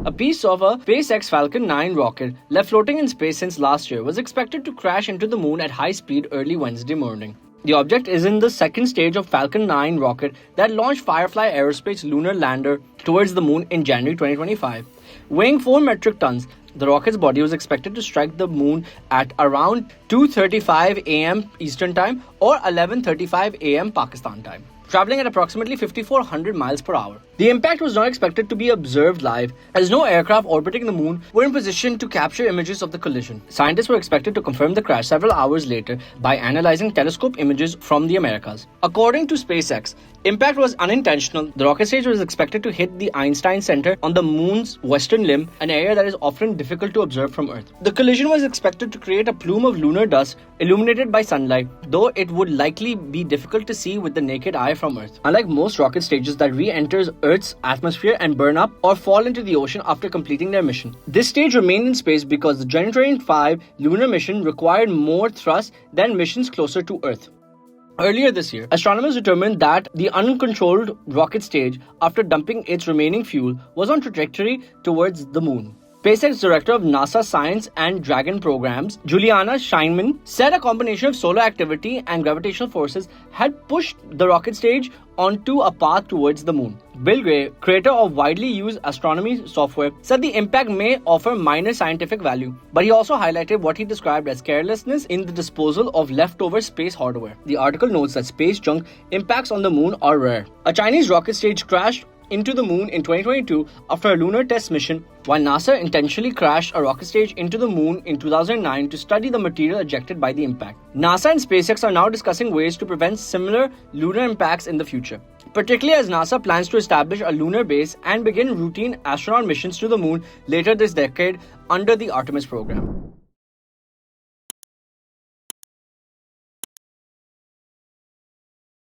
A piece of a SpaceX Falcon 9 rocket left floating in space since last year was expected to crash into the moon at high speed early Wednesday morning. The object is in the second stage of Falcon 9 rocket that launched Firefly Aerospace Lunar lander towards the moon in January 2025. Weighing 4 metric tons, the rocket's body was expected to strike the moon at around 2:35 a.m. Eastern Time or 11:35 a.m. Pakistan time, traveling at approximately 5,400 miles per hour. The impact was not expected to be observed live, as no aircraft orbiting the moon were in position to capture images of the collision. Scientists were expected to confirm the crash several hours later by analyzing telescope images from the Americas. According to SpaceX, impact was unintentional. The rocket stage was expected to hit the Einstein Center on the moon's western limb, an area that is often difficult to observe from Earth. The collision was expected to create a plume of lunar dust illuminated by sunlight, though it would likely be difficult to see with the naked eye from Earth. Unlike most rocket stages that re-enters Earth's atmosphere and burn up or fall into the ocean after completing their mission, this stage remained in space because the Chandrayaan 5 lunar mission required more thrust than missions closer to Earth. Earlier this year, astronomers determined that the uncontrolled rocket stage, after dumping its remaining fuel, was on trajectory towards the moon. SpaceX Director of NASA Science and Dragon Programs, Juliana Scheinman, said a combination of solar activity and gravitational forces had pushed the rocket stage onto a path towards the moon. Bill Gray, creator of widely used astronomy software, said the impact may offer minor scientific value, but he also highlighted what he described as carelessness in the disposal of leftover space hardware. The article notes that space junk impacts on the moon are rare. A Chinese rocket stage crashed into the moon in 2022 after a lunar test mission, while NASA intentionally crashed a rocket stage into the moon in 2009 to study the material ejected by the impact. NASA and SpaceX are now discussing ways to prevent similar lunar impacts in the future, particularly as NASA plans to establish a lunar base and begin routine astronaut missions to the moon later this decade under the Artemis program.